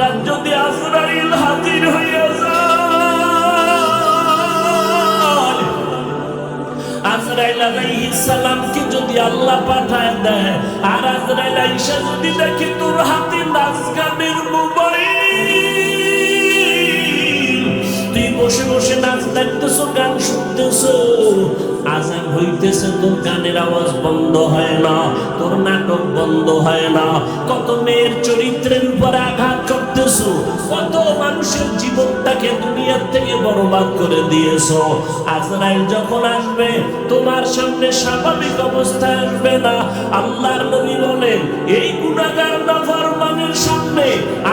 হঠাৎ যদি আজরাইল হাজির হইয়া যায়, আজরাইল আলাইহিস সালামকে যদি আল্লাহ পাঠায় দেয়, আর আজরাইল আইসা যদি দেখে তোর হাতে নাচ গানের মোবাইল, তুই বসে বসে নাচ দেখতেছো, গান শুনতেছো, আজান হইতেছে, তোর গানের আওয়াজ বন্ধ হয় না, তোর নাটক বন্ধ হয় না, কত মেয়ের চরিত্রের উপর আঘাত করতেছো, কত মানুষের জীবনটাকে দুনিয়ার থেকে বরবাদ করে দিয়েছো। আজরাইল যখন আসবে তোমার সামনে স্বাভাবিক অবস্থায় আসবে না। আল্লাহর নবী বলেন এই গুনাহগার নাফরমানের সামনে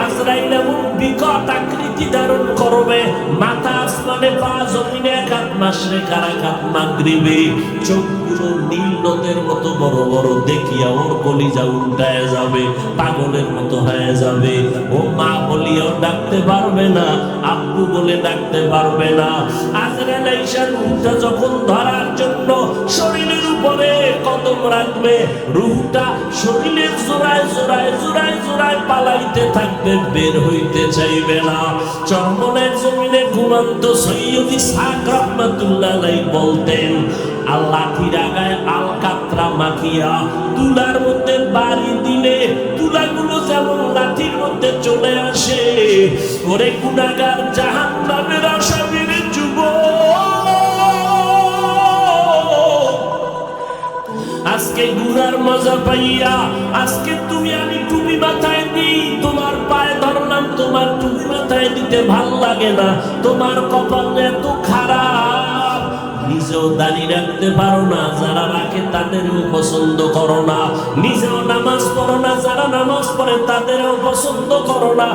আজরাইল এমন বিকট আকৃতি ধারণ করবে, মাথা আসমানে, পা জমিনে, এক হাত মাশরিক আর এক হাত মাগরিবে, চোখগুলো নীল নদের মতো বড় বড়, দেখিয়া ওর কলিজা উল্টায় যাবে, পাগলের মতো হয়ে যাবে। ও মা বলিয়াও ডাকতে পারবে না, আব্বু বলে ডাকতে পারবে না। আজরাইল আইসা রূহটা যখন ধরার জন্য শরীরের উপরে কদম রাখবে, রূহটা শরীরের জোড়ায় জোড়ায় জোড়ায় জোড়ায় পালাইতে থাকবে, বের হইতে চাইবে না। চরমনের জমিনে ঘুমন্ত সৈয়দ ইসহাক রাহমাতুল্লাহ আলাইহি বলতেন, লাঠির আগায় আলকাতরা মাখিয়া তুলার মধ্যে বাড়ি দিলে তুলাগুলো যেমন লাঠির মধ্যে চলে আসে, ওরে গুনাহগার জাহান্নামের আসামির যুবক, আজকে গুনার মজা পাইয়া, আজকে তুমি আমি টুপি মাথায় দিই, তোমার পায়ে ধরলাম, তোমার টুপি মাথায় দিতে ভাল লাগে না, তোমার কপাল এত খারাপ, নিজেও দাঁড়িয়ে রাখতে পারো না, যারা রাখে তাদেরও পছন্দ করো না, নিজেও নামাজ পড়ো না, যারা নামাজ পড়ে তাদেরও পছন্দ করো না,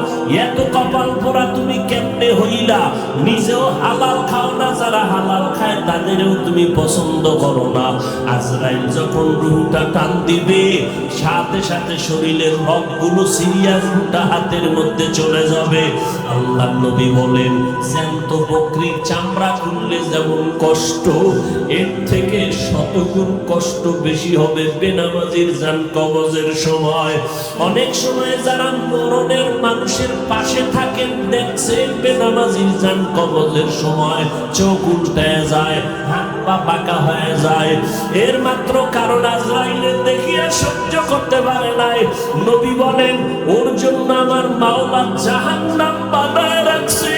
এত কপাল পোড়া তুমি কেমনে হইলা, নিজেও হালাল খাও না, যারা হালাল খায় তাদেরও তুমি পছন্দ করো না। আজরাইল যখন রূহটা টান দিবে, সাথে সাথে শরীরের রগগুলো সিরিয়া রূহটা হাতের মধ্যে চলে যাবে। আল্লাহর নবী বলেন, জ্যান্ত বকরির চামড়া খুললে যেমন কষ্ট, এর থেকে শতগুণ কষ্ট বেশি হবে বেনামাজির জান কবজের সময়। অনেক সময় যারা মরণের মানুষের পাশে থাকেন দেখছেন, বেনামাজির জান কবজের সময় চোখ উল্টায় যায়, হাত পা বাঁকা হয়ে যায়, এর মাত্র কারণ আজরাইলের দেখিয়া সহ্য করতে পারে নাই। নবী বলেন, ওর জন্য আমার মাওলা জাহান্নাম বানায় রাখছে,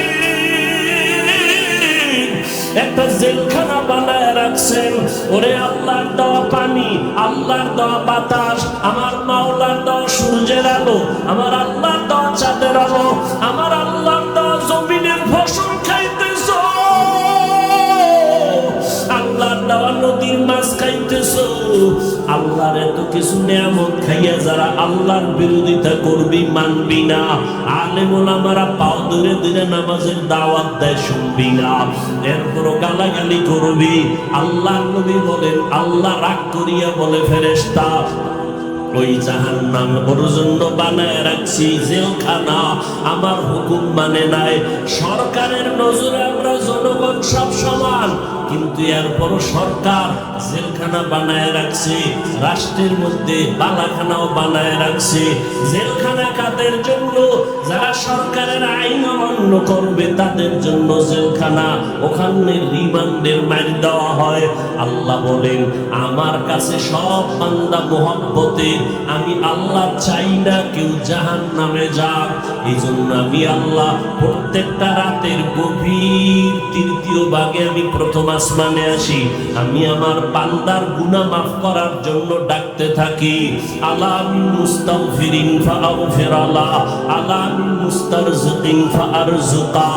একটা জেলখানা বানায় রাখছেন। ওরে আল্লাহর দেওয়া পানি, আল্লাহর দেওয়া বাতাস, আমার মাওলার দেওয়া সূর্যের আলো, আমার আল্লাহর দেওয়া চাঁদের আলো, আমার আল্লাহর দেওয়া জমিনের ফসল খাইতেছ, আল্লাহর দেওয়া নদীর মাছ খাইতেছ, আল্লাহর এত কিছু নিয়ামত খাইয়া যারা আল্লাহর বিরোধিতা করবি, মানবি না, আলেম ওলামারা পাও ধরে ধরে নামাজের দাওয়াত দেয়, শুনবি না, এরপরও গালাগালি করবি। আল্লাহর নবী বলেন, আল্লাহ রাগ করিয়া বলে, ফেরেশতা ওই জাহান্নাম ওর জন্য বানায় রাখছি জেলখানা, আমার হুকুম মানে নাই। সরকারের নজরে আমরা জনগণ সব সমান, কিন্তু এরপরও সরকার জেলখানা বানায় রাখছে, রাষ্ট্রের মধ্যে বালাখানাও বানায় রাখছে। জেলখানা কাদের জন্য? যারা সরকারের আইন অমান্য করবে তাদের জন্য জেলখানা, ওখানে রিমান্ডের মার দেওয়া হয়। আল্লাহ বলেন, আমার কাছে সব বান্দা মোহাব্বতে, আমি আল্লাহ চাই না কেউ জাহান্নামে যাক। এই জন্য আমি আল্লাহ প্রত্যেকটা রাতের গভীর তৃতীয় ভাগে আমি প্রথম আসমানে আসি, আমি আমার বান্দার গুনাহ মাফ করার জন্য ডাকতে থাকি। আলা মিন মুস্তাগফিরিন ফাআগফিরালা, আলা মিন মুস্তারজিকিন ফাআরজুকা।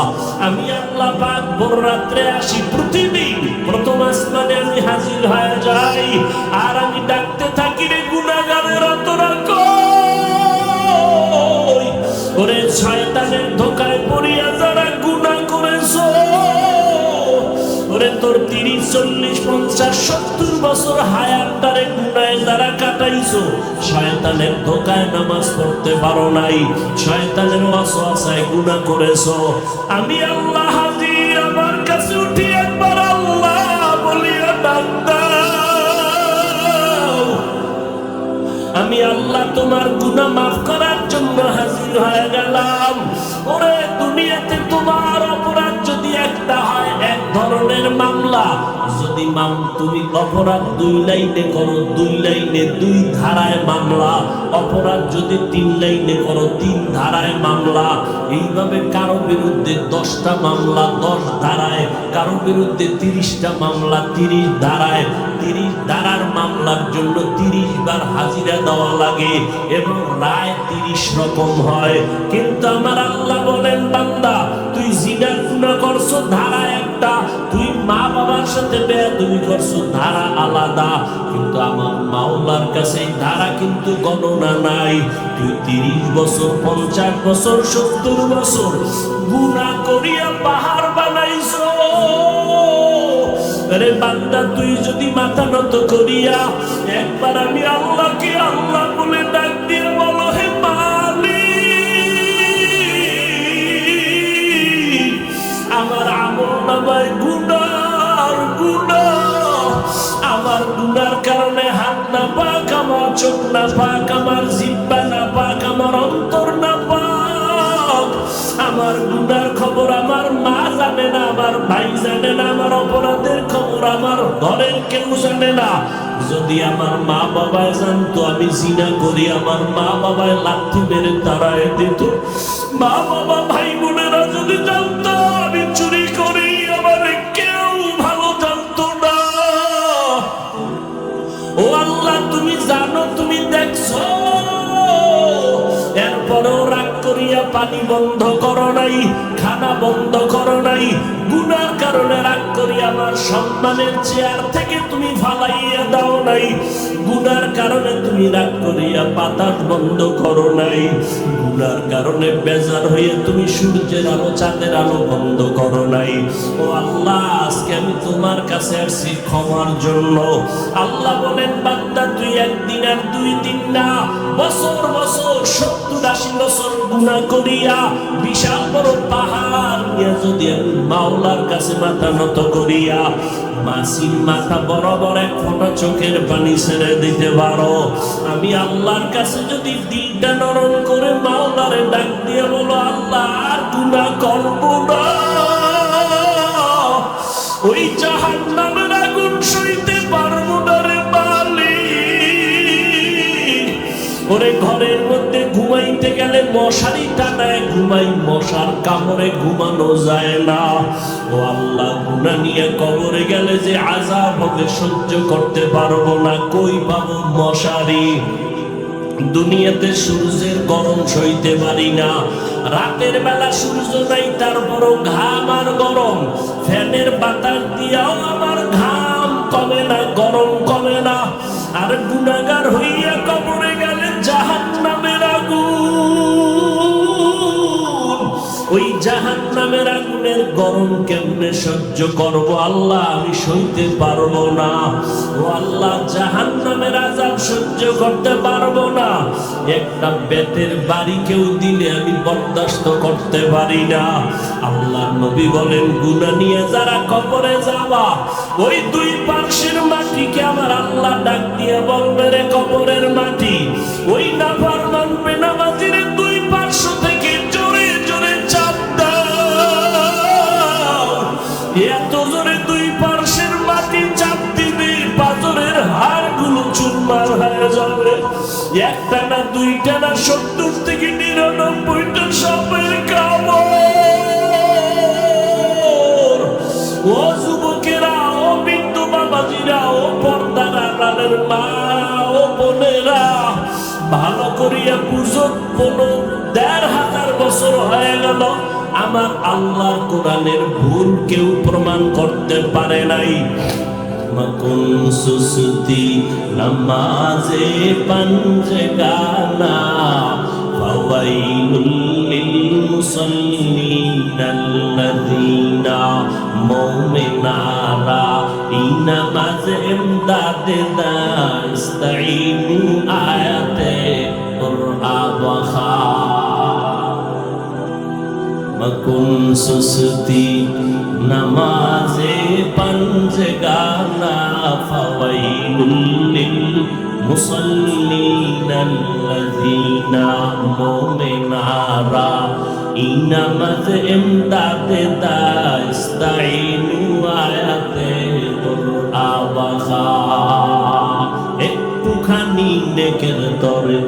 আমি আল্লাহ পাক ভোর রাত্রে আসি, প্রতিদিন প্রথম আসমানে আমি হাজির হয়ে যাই, আর আমি ডাকতে থাকি, রে গুনাহগারেরা তোরা কই? ওরে শয়তানের ধোঁকায় পড়িয়া যারা গুনাহ করেছো, ওরে তোর 30, 40, 50, 70 বছর হায়াতটারে গুনাহে যারা কাটাইছো, শয়তানের ধোঁকায় নামাজ পড়তে পারো নাই, শয়তানের ওয়াসওয়াসায় গুনাহ করেছো, আমি আল্লাহ হাজির, আমার কাছে উঠি একবার আল্লাহ বলিয়া ডাক দাও। আমি আল্লাহ তোমার গুনাহ মাফ করার জন্য জন্য হাজির হয়ে গেলাম। ওরে দুনিয়াতে তোমার অপরাধ যদি একটা হয়, এক ধরনের মামলা, যদি তুমি অপরাধ 2 লাইনে করো, 2 লাইনে 2 ধারায় মামলা, অপরাধ যদি 3 লাইনে করো, 3 ধারায় মামলা। এইভাবে কারো বিরুদ্ধে 10টা মামলা 10 ধারায়, কারো বিরুদ্ধে 30টা মামলা 30 ধারায়। 30 ধারার মামলার জন্য 30 বার হাজিরা দেওয়া লাগে এবং রায় 30 রকম হয়। কিন্তু আমার আল্লাহ বলেন, বান্দা তুই জিনা গুনাহ করছো, ধারা একটা, তুই মা বাবার সাথে বেয়াদবি করছো, ধারা আলাদা। কিন্তু আমার মাওলার কাছে ধারা কিন্তু গণনা নাই। তুই 30 বছর 50 বছর 70 বছর গুনাহ করিয়া পাহাড় বানাইছো। আরে বান্দা তুই যদি মাথা নত করিয়া একবার আমি আল্লাহকে আল্লাহ বলে ডাক দিয়ে বলো, হে মালিক, আমার আমল নামায় গুনার গুনাহ, আমার গুনার কারণে হাত না পাক, আমার চোখ না পাক, আমার জিহ্বা না পাক, আমার অন্তর না পাক। আমার গুনার খবর আমার মা জানে না, আমার ভাই জানে না, আমার অপরাধের খবর আমার ঘরের কেউ জানে না। যদি আমার মা বাবায় জানতো আমি জিনা করি, আমার মা বাবায় লাথি মেরে তাড়ায় দিত। মা বাবা ভাই বোনেরা যদি জানতো আমি চুরি করি, আমার কেউ ভালো জানতো না। ও আল্লাহ, তুমি জানো, তুমি দেখছো, এরপরেও রাগ করিয়া পানি বন্ধ করো নাই, খানা বন্ধ করো নাই। গুনার কারণে রাগ করিয়া আমার সম্মানের চেয়ার থেকে তুমি ফালাইয়া দাও নাই। গুনার কারণে তুমি রাগ করিয়া বাতাস বন্ধ করো নাই। গুনার কারণে বেজার হয়ে তুমি সূর্যের আলো চাঁদের আলো বন্ধ করো নাই। ও আল্লাহ, আজকে আমি তোমার কাছে আসছি ক্ষমার জন্য। আল্লাহ বলেন, বান্দা তুই একদিন আর 2 দিন না, বছর বছর 70-80 বছর গুনাহ করিয়া বিশাল বড় পাহাড় নিয়ে যদি আমি মাওলার কাছে মাথা নত করিয়া মাসির মাথা বরাবর এক ফোঁটা চোখের পানি ছেড়ে দিতে পারো, আমি আল্লাহর কাছে যদি দিলটা নরম করে মাওলারে ডাক দিয়ে বলো, আল্লাহ আর গুনাহ করব না, ওই জাহান্নামের আগুন সইতে পারবো না রে মালিক। ওরে ঘরের মধ্যে ঘুমাইতে গেলে মশারি টানায় ঘুমাই, মশার কামড়ে ঘুমানো যায় না। ও আল্লাহ, গুনাহ নিয়ে কবরে গেলে যে আযাব হবে সহ্য করতে পারবো না, কই পাবো মশারি? দুনিয়াতে সূর্যের গরম সইতে পারি না, রাতের বেলা সূর্য নাই তারপরও ঘাম আর গরম, ফ্যানের বাতাস দিয়াও আমার ঘাম কমে না, গরম কমে না। আর গুনাহগার হইয়া কবরে গেলে জাহান্নামের আগুন, ওই জাহান্নামের আগুনের গরম কেমনে সহ্য করব আল্লাহ? আমি সইতে পারবো না। ও আল্লাহ, জাহান্নামের আযাব সহ্য করতে পারবো না। একটা বেতের বাড়ি কেউ দিলে আমি বরদাস্ত করতে পারি না। আল্লাহর নবী বলেন, গুনাহ নিয়ে যারা কবরে যাবা, ওই 2 পার্শ্বের মাটিকে আমার আল্লাহ ডাক দিয়ে বলবে, রে কবরের মাটি, ওই নাফরমান বেনামাজির 2 পার্শ্ব থেকে জোরে জোরে চাপ দাও। এত জোরে 2 পার্শ্বের মাটি চাপ দিবে, পাথরের হাড়গুলো চুরমার হয়ে যাবে। একটা না, 2টা না, 70 থেকে 99টা সাপের কামড়। ও যুবকেরা, ও বিন্দু বাবাজিরা, ও পর্দার আড়ালের মা, ও বোনেরা, ভালো করিয়া বুঝো, 15,000 বছর হয়ে গেল আমার আল্লাহর কোরআনের ভুল কেউ প্রমাণ করতে পারে নাই। মকুন সুসুতি নামাজে পঞ্জগানা, ফাওয়াইলুল লিল মুসাল্লিনাল্লাযীনা মুমিনারা ইনামাজে ইমদাদে দাস্তাইনু আয়াতে কুরআন ওয়া মকুন সুসুতি নামাজে পঞ্জগানা, ফাওয়াইলুল লিল মুসাল্লিনাল্লাযীনা মুমিনারা ইনামাত ইমদাদে দাস্তাইনু আয়াতে কুরআবাখা একটুখানি নেকের তরে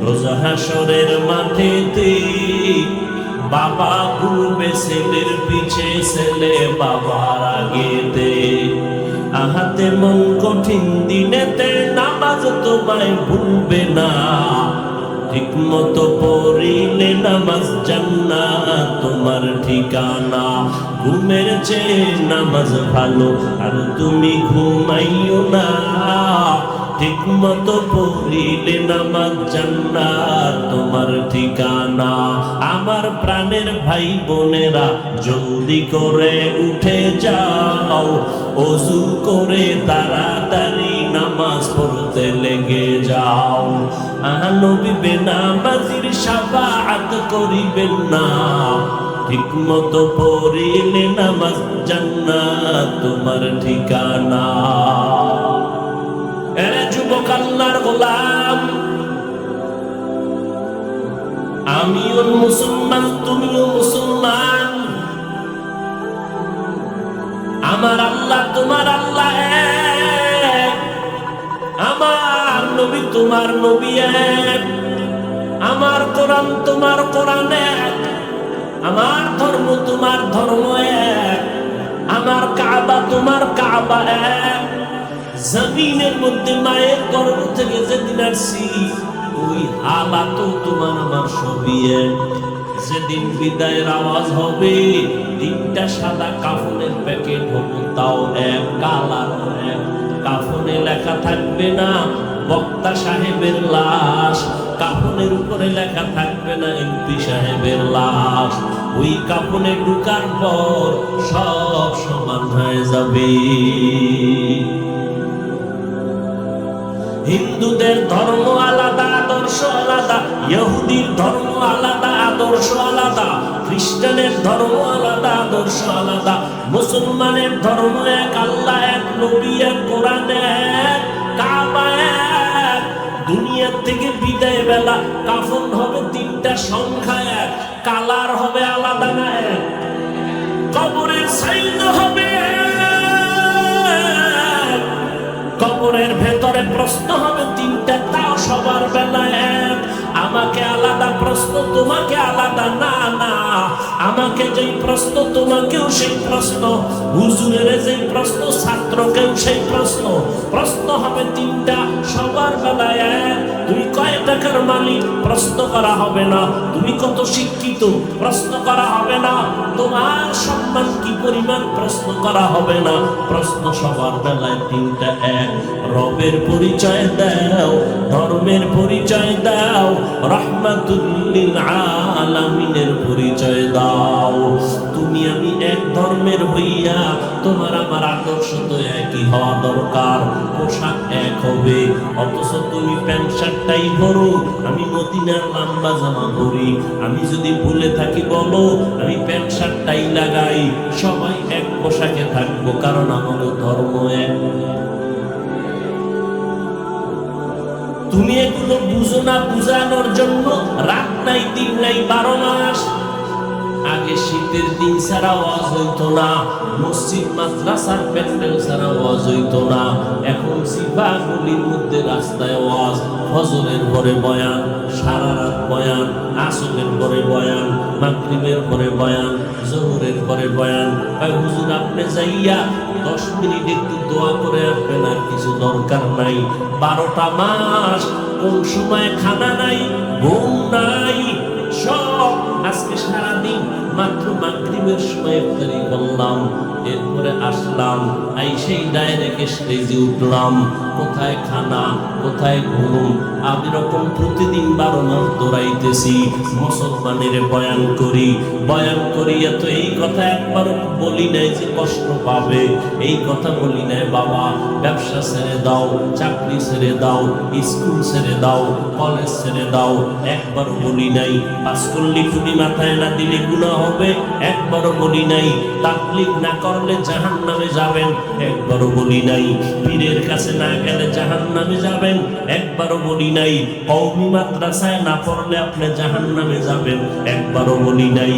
রোজ হাসরের মাঠেতে বাবা ঘুরবে ছেলের পিছে ছেলে বাবার আগেতে আহাতে মন কঠিন দিনেতে নামাজ তোমায় ভুলবে না ঠিক মতো পড়িলে নামাজ জান্নাত তোমার ঠিকানা ঘুমের চেয়ে নামাজ ভালো আর তুমি ঘুমাইও না ঠিক মতো পড়িলে নামাজ জান্নাত তোমার ঠিকানা আমার প্রাণের ভাই বোনেরা জলদি করে উঠে যাও ওযু করে তাড়াতাড়ি নামাজ পড়তে লেগে যাও নবী বেনামাজির শাফাআত করিবেন না ঠিক মতো পড়িলে নামাজ জান্নাত তোমার ঠিকানা এরে যুবক আল্লাহর গোলাম আমিও মুসলমান তুমিও মুসলমান আমার আল্লাহ তোমার আল্লাহ এক আমার নবী তোমার নবী এক আমার কোরআন তোমার কোরআন এক আমার ধর্ম তোমার ধর্ম এক আমার কাবা তোমার কাবা এক জমিনের মধ্যে মায়ের গর্ভ থেকে যেদিন আসছি ওই হালাত তোমার আমার সবই এক যেদিন বিদায়ের আওয়াজ হবে তিনটা সাদা কাফনের প্যাকেট হবে তাও এক কালার এক কাফনে লেখা থাকবে না বক্তা সাহেবের লাশ কাফনের উপরে লেখা থাকবে না এমপি সাহেবের লাশ ওই কাফনে ঢুকার পর সব সমান হয়ে যাবে হিন্দুদের ধর্ম আলাদা আদর্শ আলাদা ইহুদির ধর্ম আলাদা আদর্শ আলাদা খ্রিস্টানের ধর্ম আলাদা আদর্শ আলাদা মুসলমানের ধর্ম এক আল্লাহ এক নবী এক কোরআন এক কাবা এক দুনিয়া থেকে বিদায় বেলা কাফন হবে তিনটা সংখ্যা এক কালার হবে আলাদা না এক কবরের সাইন হবে কবরের ভেতরে প্রশ্ন হবে তিনটা তাও সবার বেলায় এক আমাকে আলাদা প্রশ্ন তোমাকে আলাদা না না আমাকে যেই প্রশ্ন তোমাকেও সেই প্রশ্ন হুজুরের যেই প্রশ্ন ছাত্রকেও সেই প্রশ্ন প্রশ্ন হবে তিনটা সবার বেলায় এক তুমি কয় টাকার মালিক প্রশ্ন করা হবে না তুমি কত শিক্ষিত প্রশ্ন করা হবে না তোমার সম্মান কি পরিমাণ প্রশ্ন করা হবে না প্রশ্ন সবার বেলায় তিনটা এক রবের পরিচয় দাও ধর্মের পরিচয় দাও রাহমাতুল লিল আলামিনের পরিচয় দাও তুমি আমি এক ধর্মের হইয়া তোমার আমার আদর্শ তো একই হওয়া দরকার পোশাক এক হবে অথচ তুমি প্যান্ট শার্টটাই পরো আমি মদিনার লম্বা জামা পরি আমি যদি ভুলে থাকি বলো আমি প্যান্ট শার্টটাই লাগাই সবাই এক পোশাকে থাকবো কারণ আমাদের ধর্ম এক তুমি এগুলো বুঝো না বুঝানোর জন্য রাত নাই দিন নাই 12 মাস আগে শীতের দিন ছাড়া ওয়াজ হইতো না মসজিদ মাদ্রাসার প্যান্ডেল ছাড়া ওয়াজ হইতো না এখন সিফা গলির মধ্যে রাস্তায় ওয়াজ ফজরের পরে বয়ান সারা রাত বয়ান আসরের পরে বয়ান মাগরিবের পরে বয়ান জোহরের পরে বয়ান হুজুর আপনি যাইয়া 10 মিনিট একটু দোয়া করে আসবেন আর কিছু দরকার নাই 12টা মাস কোন সময় খানা নাই ঘুম নাই সব আজকে সারাদিন মাত্র মাগরিবের সময় ইফতারি করলাম এরপরে আসলাম সেই ডাইরেক্ট স্টেজে উঠলাম কোথায় খানা কোথায় ঘুম আমি রকম প্রতিদিন 12 মাস দৌড়াইতেছি মুসলমানের বয়ান করি এত এই কথা একবার বলি নাই যে কষ্ট পাবে এই কথা বলি নাই বাবা ব্যবসা ছেড়ে দাও চাকরি ছেড়ে দাও স্কুল ছেড়ে দাও কলেজ ছেড়ে দাও একবার বলি নাই পাস করলি তুমি মাথায় না দিলে গুনাহ হবে, একবারও বলি নাই। তাবলীগ না করলে জাহান্নামে যাবেন, একবারও বলি নাই। পীরের কাছে না গেলে জাহান্নামে যাবেন, একবারও বলি নাই। কওমি মাদ্রাসায় না পড়লে আপনি জাহান্নামে যাবেন, একবারও বলি নাই।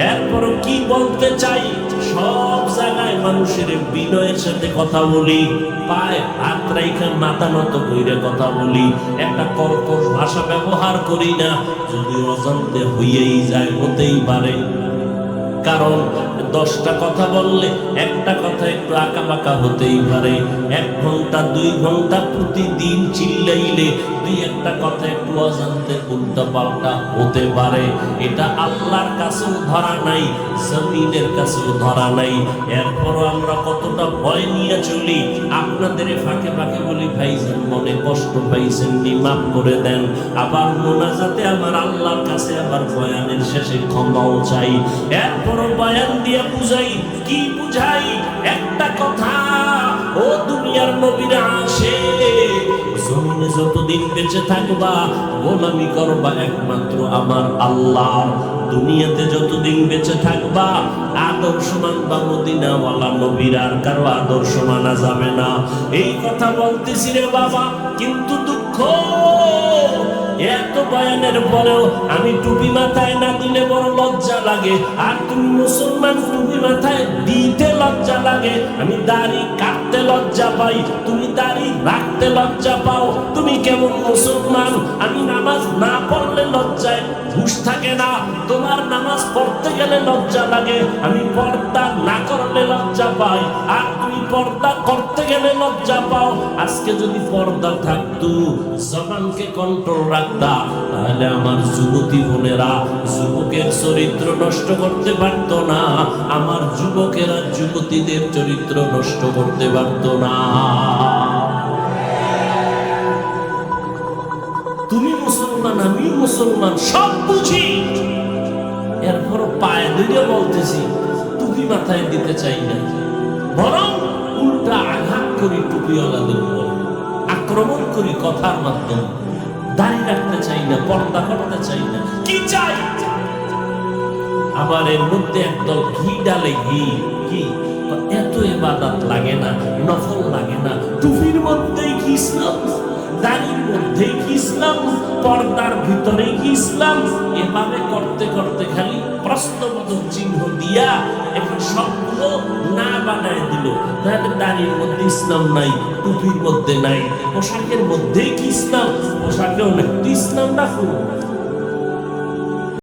এরপরও কি বলতে চাই, সব জায়গায় মানুষের বিনয়ের সাথে কথা বলি, পায় হাত রাইখা মাথা নত কইরে কথা বলি, একটা কর্কশ ভাষা ব্যবহার করি না। যদি অজান্তে হইয়েই যায়, হতেই পারে। কারণ 10টা কথা বললে একটা কথা একটু আঁকাবাঁকা হতেই পারে। 1 ঘন্টা 2 ঘন্টা প্রতিদিন চিল্লাইলে 2-1টা কথা একটু অজান্তে উল্টা পাল্টা হতে পারে। এটা আল্লাহর কাছেও ধরা নাই, জমিনের কাছেও ধরা নাই। এরপরও আমরা কতটা ভয় নিয়ে চলি। আপনাদের ফাঁকে ফাঁকে বলি, ভাইজান মনে কষ্ট পাইছেন নি, মাফ করে দেন। আবার মোনাজাতে আমার আল্লাহর কাছে আবার বয়ানের শেষে ক্ষমাও চাই। এরপরও বয়ান দিয়ে বুঝাই, কি বুঝাই? একটা কথা, ও দুনিয়ার নবীরা আসে, জমিনে যতদিন বেঁচে থাকবা গোলামি করবা একমাত্র আমার আল্লাহ। দুনিয়াতে যতদিন বেঁচে থাকবা আদর্শ মানবা মদিনাওয়ালা নবীর, আর কারো আদর্শ মানা যাবে না। এই কথা বলতেছি রে বাবা, কিন্তু দুঃখ এত বয়ানের পরেও আমি টুপি মাথায় না দিলে বড় লজ্জা লাগে। আর তুমি মুসলমান, টুপি মাথায় দিতে লজ্জা লাগে। আমি দাড়ি কাটতে লজ্জা পাই, তুমি দাড়ি রাখতে লজ্জা পাও। তুমি কেমন মুসলমান? আমি নামাজ না পড়লে লজ্জায় হুঁশ থাকে না, তোমার নামাজ পড়তে গেলে লজ্জা লাগে। আমি পর্দা না করলে লজ্জা পাই, আর তুমি পর্দা করতে গেলে লজ্জা পাও। আজকে যদি পর্দা থাকতো, জবানকে কন্ট্রোল রাখতা, তাহলে আমার যুবতী বোনেরা যুবকের চরিত্র নষ্ট করতে পারত না, আমার যুবকেরা যুবতীদের চরিত্র নষ্ট করতে পারত না। তুমি মুসলমান, আমি মুসলমান, সব বুঝি, এরপরও পায়ে ধরে বলতেছি টুপি মাথায় দিতে চাই না, বরং উল্টা আঘাত করি টুপিওয়ালাদের উপর, আক্রমণ করি কথার মাধ্যমে। দাড়ি রাখতে চাই না, পর্দা করতে চাই না, কি চাই? আবার এর মধ্যে একদল ঘি ডালে, ঘি কি এত ইবাদত লাগে না, নফল লাগে না, টুপির মধ্যেই কি ইসলাম, দাড়ির মধ্যেই কি ইসলাম, পর্দার ভিতরেই কি ইসলাম? এভাবে করতে করতে খালি প্রশ্নবোধক চিহ্ন দিয়া এখন সবগুলো না বানায় দিল। তাহলে দাড়ির মধ্যে ইসলাম নাই, টুপির মধ্যে নাই, পোশাকের মধ্যেই কি ইসলাম, পোশাকেও নাই, ইসলাম রাখুন।